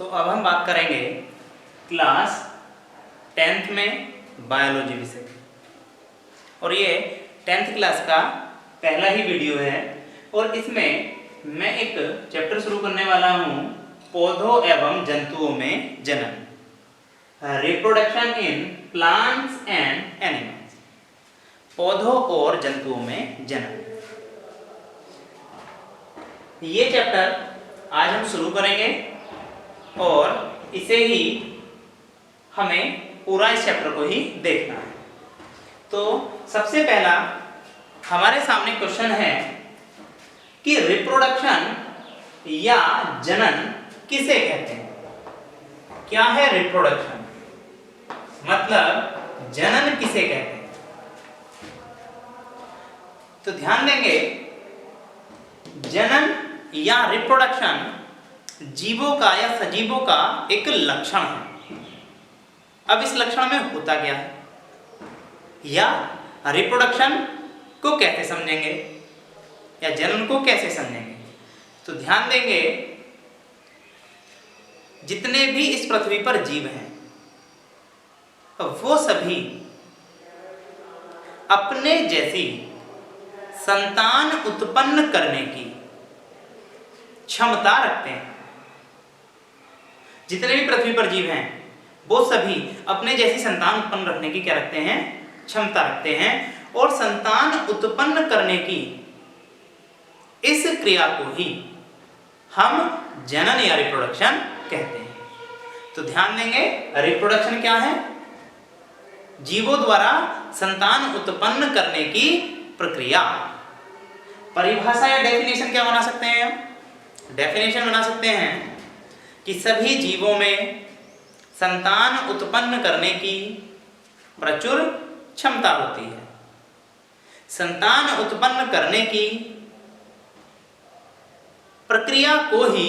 तो अब हम बात करेंगे क्लास 10th में बायोलॉजी विषय और ये 10th क्लास का पहला ही वीडियो है और इसमें मैं एक चैप्टर शुरू करने वाला हूँ पौधों एवं जंतुओं में जनन, reproduction in plants and animals. पौधों और जंतुओं में जनन, ये चैप्टर आज हम शुरू करेंगे और इसे ही हमें पूरा इस चैप्टर को ही देखना है। तो सबसे पहला हमारे सामने क्वेश्चन है कि रिप्रोडक्शन या जनन किसे कहते हैं। क्या है रिप्रोडक्शन, मतलब जनन किसे कहते हैं। तो ध्यान देंगे, जनन या रिप्रोडक्शन जीवों का या सजीवों का एक लक्षण है। अब इस लक्षण में होता क्या है या रिप्रोडक्शन को कैसे समझेंगे या जनन को कैसे समझेंगे। तो ध्यान देंगे, जितने भी इस पृथ्वी पर जीव हैं वो सभी अपने जैसी संतान उत्पन्न करने की क्षमता रखते हैं। जितने भी पृथ्वी पर जीव हैं वो सभी अपने जैसी संतान उत्पन्न रखने की क्या रखते हैं, क्षमता रखते हैं और संतान उत्पन्न करने की इस क्रिया को ही हम जनन या रिप्रोडक्शन कहते हैं। तो ध्यान देंगे, रिप्रोडक्शन क्या है, जीवों द्वारा संतान उत्पन्न करने की प्रक्रिया। परिभाषा या डेफिनेशन क्या बना सकते हैं हम? डेफिनेशन बना सकते हैं कि सभी जीवों में संतान उत्पन्न करने की प्रचुर क्षमता होती है। संतान उत्पन्न करने की प्रक्रिया को ही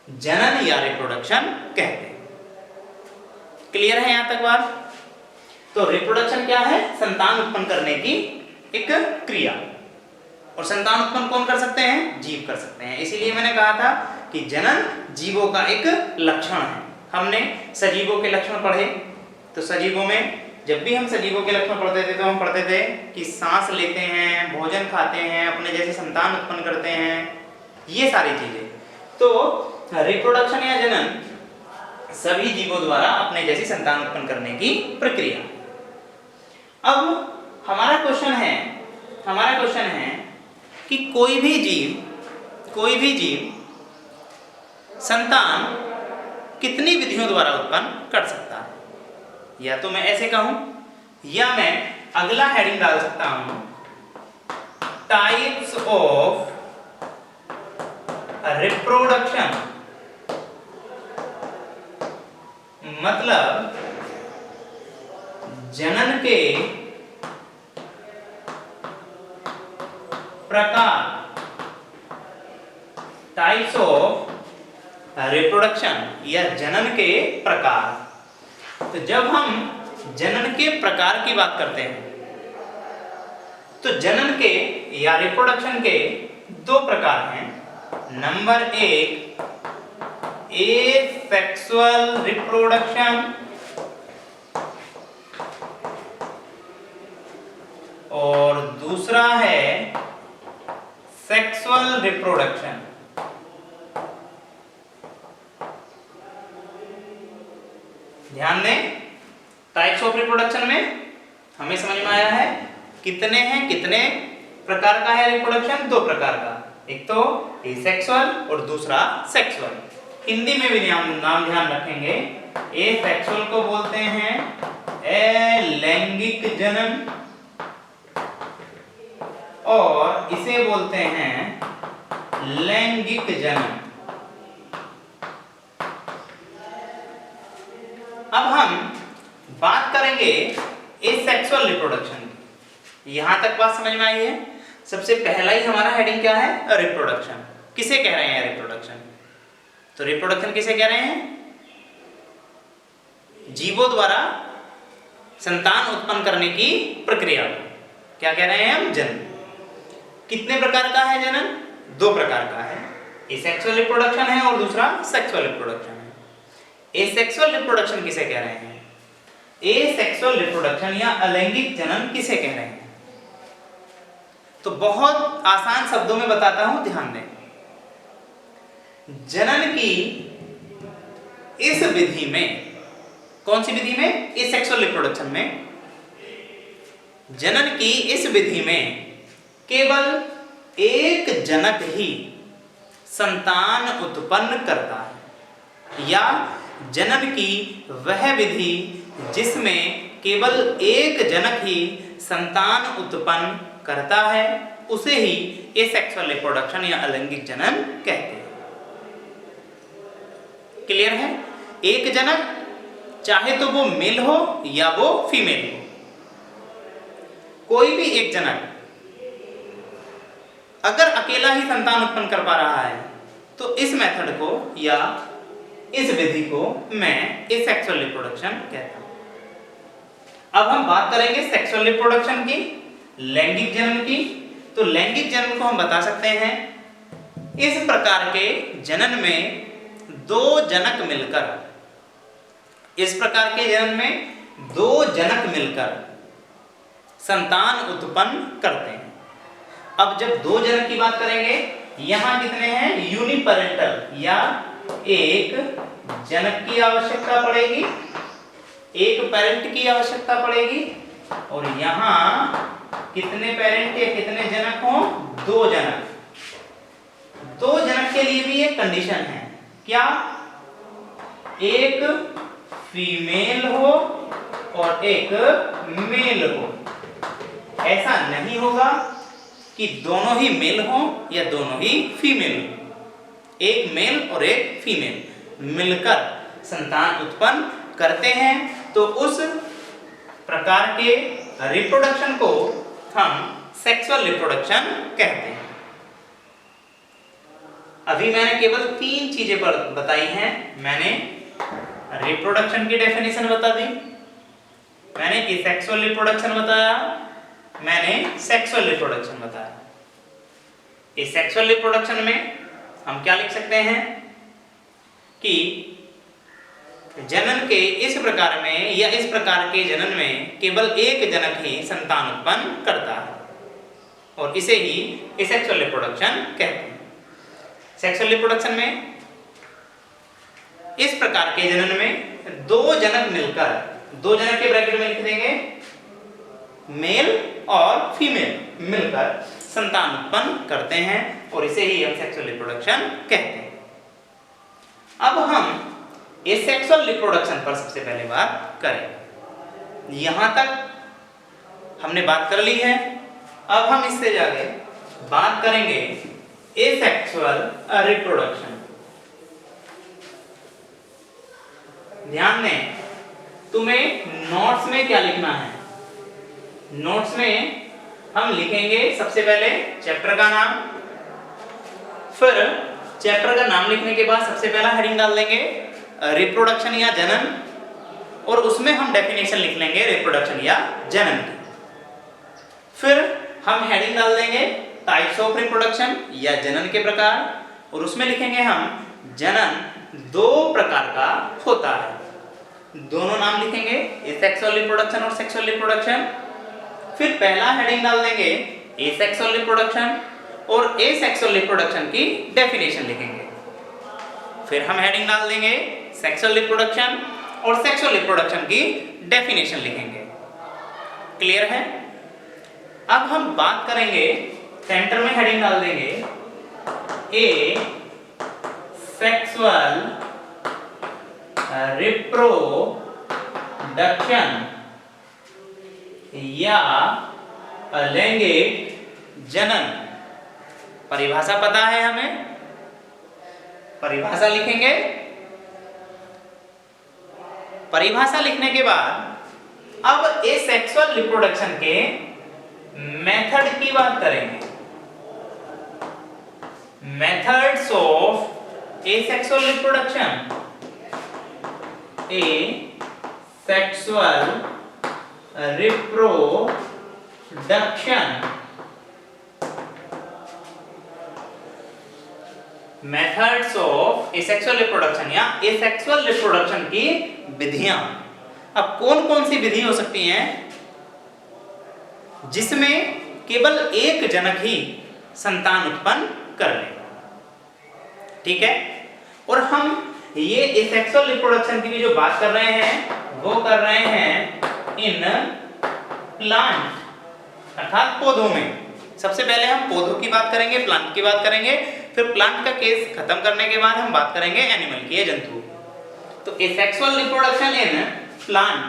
जनन या रिप्रोडक्शन कहते हैं। क्लियर है यहां तक बात? तो रिप्रोडक्शन क्या है, संतान उत्पन्न करने की एक क्रिया। और संतान उत्पन्न कौन कर सकते हैं, जीव कर सकते हैं। इसीलिए मैंने कहा था कि जनन जीवों का एक लक्षण है। हमने सजीवों के लक्षण पढ़े, तो सजीवों में जब भी हम सजीवों के लक्षण पढ़ते थे तो हम पढ़ते थे कि सांस लेते हैं, भोजन खाते हैं, अपने जैसे संतान उत्पन्न करते हैं, ये सारी चीजें। तो रिप्रोडक्शन या जनन सभी जीवों द्वारा अपने जैसी संतान उत्पन्न करने की प्रक्रिया। अब हमारा क्वेश्चन है कि कोई भी जीव संतान कितनी विधियों द्वारा उत्पन्न कर सकता है। या तो मैं ऐसे कहूं या मैं अगला हेडिंग डाल सकता हूं, टाइप्स ऑफ रिप्रोडक्शन, मतलब जनन के प्रकार, टाइप्स ऑफ रिप्रोडक्शन या जनन के प्रकार। तो जब हम जनन के प्रकार की बात करते हैं तो जनन के या रिप्रोडक्शन के दो प्रकार हैं। नंबर एक, एसेक्सुअल रिप्रोडक्शन और दूसरा है सेक्सुअल रिप्रोडक्शन। ध्यान दें, टाइप्स ऑफ रिप्रोडक्शन में हमें समझ में आया है कितने प्रकार का है रिप्रोडक्शन, दो प्रकार का। एक तो एसेक्सुअल और दूसरा सेक्सुअल। हिंदी में भी नाम ध्यान रखेंगे, एसेक्सुअल को बोलते हैं अलैंगिक जनन और इसे बोलते हैं लैंगिक जनन। अब हम बात करेंगे एसेक्सुअल रिप्रोडक्शन की। यहां तक बात समझ में आई है? सबसे पहला ही हमारा हेडिंग क्या है, रिप्रोडक्शन। किसे कह रहे हैं रिप्रोडक्शन? तो रिप्रोडक्शन किसे कह रहे हैं, जीवों द्वारा संतान उत्पन्न करने की प्रक्रिया को क्या कह रहे हैं हम, जनन। कितने प्रकार का है जनन? दो प्रकार का है, एसेक्सुअल रिप्रोडक्शन है और दूसरा सेक्सुअल रिप्रोडक्शन है। एसेक्सुअल रिप्रोडक्शन किसे कह रहे हैं? एसेक्सुअल रिप्रोडक्शन या अलैंगिक जनन किसे कह रहे हैं? तो बहुत आसान शब्दों में बताता हूं, ध्यान दें। जनन की इस विधि में, कौन सी विधि में? एसेक्सुअल रिप्रोडक्शन में। जनन की इस विधि में केवल एक जनक ही संतान उत्पन्न करता है, या जनन की वह विधि जिसमें केवल एक जनक ही संतान उत्पन्न करता है, उसे ही एसेक्सुअल रिप्रोडक्शन या अलैंगिक जनन कहते हैं। क्लियर है? एक जनक, चाहे तो वो मेल हो या वो फीमेल हो, कोई भी एक जनक अगर अकेला ही संतान उत्पन्न कर पा रहा है तो इस मेथड को या इस विधि को मैं एसेक्सुअल रिप्रोडक्शन कहता हूं। अब हम बात करेंगे सेक्सुअल रिप्रोडक्शन की, लैंगिक जनन की। तो लैंगिक जनन को हम बता सकते हैं, इस प्रकार के जनन में दो जनक मिलकर, इस प्रकार के जनन में दो जनक मिलकर संतान उत्पन्न करते हैं। अब जब दो जनक की बात करेंगे, यहां कितने हैं? यूनिपेरेंटल, या एक जनक की आवश्यकता पड़ेगी, एक पेरेंट की आवश्यकता पड़ेगी, और यहां कितने पेरेंट या कितने जनक हो? दो जनक। दो जनक के लिए भी एक कंडीशन है, क्या? एक फीमेल हो और एक मेल हो। ऐसा नहीं होगा कि दोनों ही मेल हो या दोनों ही फीमेल हो। एक मेल और एक फीमेल मिलकर संतान उत्पन्न करते हैं, तो उस प्रकार के रिप्रोडक्शन को हम सेक्सुअल रिप्रोडक्शन कहते हैं। अभी मैंने केवल 3 चीजें पर बताई हैं। मैंने रिप्रोडक्शन की डेफिनेशन बता दी, मैंने एसेक्सुअल रिप्रोडक्शन बताया, मैंने सेक्सुअल रिप्रोडक्शन बताया। एसेक्सुअल रिप्रोडक्शन में हम क्या लिख सकते हैं कि जनन के इस प्रकार में या इस प्रकार के जनन में केवल एक जनक ही संतान उत्पन्न करता है, और इसे ही एसेक्सुअल रिप्रोडक्शन कहते हैं। सेक्सुअल रिप्रोडक्शन में इस प्रकार के जनन में दो जनक मिलकर, दो जनक के ब्रैकेट में लिख देंगे, मेल और फीमेल मिलकर संतान उत्पन्न करते हैं, और इसे ही हम सेक्सुअल रिप्रोडक्शन कहते हैं। अब हम एसेक्सुअल रिप्रोडक्शन पर सबसे पहले बात करें। यहां तक हमने बात कर ली है। अब हम इससे जाके बात करेंगे एसेक्सुअल रिप्रोडक्शन। ध्यान दें, तुम्हें नोट्स में क्या लिखना है? नोट्स में हम लिखेंगे सबसे पहले चैप्टर का नाम, फिर चैप्टर का नाम लिखने के बाद सबसे पहला हेडिंग डाल देंगे रिप्रोडक्शन या जनन, और उसमें हम डेफिनेशन लिख लेंगे रिप्रोडक्शन या जनन की। फिर हम हेडिंग डाल देंगे टाइप्स ऑफ रिप्रोडक्शन या जनन के प्रकार, और उसमें लिखेंगे हम जनन दो प्रकार का होता है। दोनों नाम लिखेंगे, एसेक्सुअल रिप्रोडक्शन और सेक्सुअल रिप्रोडक्शन। फिर पहला हेडिंग डाल देंगे एसेक्सुअल रिप्रोडक्शन, और एसेक्सुअल रिप्रोडक्शन की डेफिनेशन लिखेंगे। फिर हम हेडिंग डाल देंगे सेक्सुअल रिप्रोडक्शन, और सेक्सुअल रिप्रोडक्शन की डेफिनेशन लिखेंगे। क्लियर है? अब हम बात करेंगे, सेंटर में हेडिंग डाल देंगे ए सेक्सुअल रिप्रोडक्शन या अलैंगिक जनन। परिभाषा पता है हमें, परिभाषा लिखेंगे। परिभाषा लिखने के बाद अब एसेक्सुअल रिप्रोडक्शन के मेथड की बात करेंगे। Methods of asexual reproduction. Asexual reproduction methods of asexual reproduction या एसेक्सुअल रिप्रोडक्शन की विधियां। अब कौन कौन सी विधि हो सकती हैं जिसमें केवल एक जनक ही संतान उत्पन्न कर ले, ठीक है। और हम ये एसेक्सुअल रिप्रोडक्शन की भी जो बात कर रहे हैं वो कर रहे हैं इन प्लांट अर्थात पौधों में। सबसे पहले हम पौधों की बात करेंगे, प्लांट की बात करेंगे, फिर प्लांट का केस खत्म करने के बाद हम बात करेंगे एनिमल की, जंतु। तो एसेक्सुअल रिप्रोडक्शन इन प्लांट,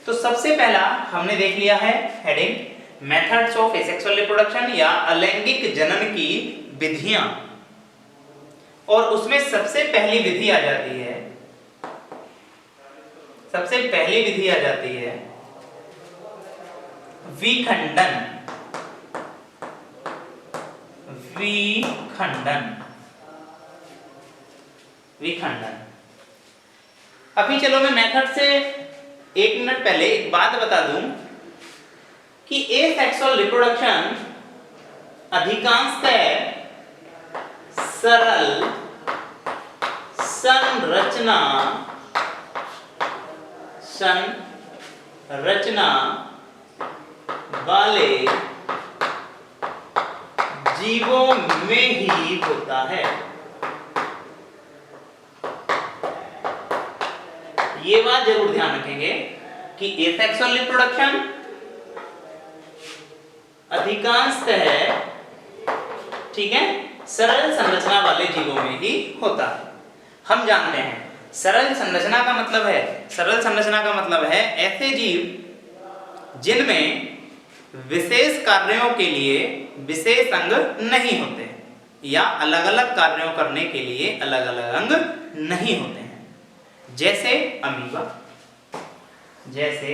तो सबसे पहला हमने देख लिया है heading methods of asexual reproduction या अलैंगिक जनन की विधियां। और उसमें सबसे पहली विधि आ जाती है, सबसे पहली विधि आ जाती है विखंडन। विखंडन, विखंडन। अभी चलो मैं मेथड से एक मिनट पहले एक बात बता दूं कि एसेक्सुअल रिप्रोडक्शन अधिकांशतः सरल संरचना वाले जीवों में ही होता है। ये बात जरूर ध्यान रखेंगे कि एसेक्सुअल रिप्रोडक्शन अधिकांशतः, ठीक है, सरल संरचना वाले जीवों में ही होता है। हम जानते हैं सरल संरचना का मतलब है, सरल संरचना का मतलब है ऐसे जीव जिनमें विशेष कार्यों के लिए विशेष अंग नहीं होते या अलग अलग कार्यों करने के लिए अलग अलग अंग नहीं होते हैं, जैसे अमीबा, जैसे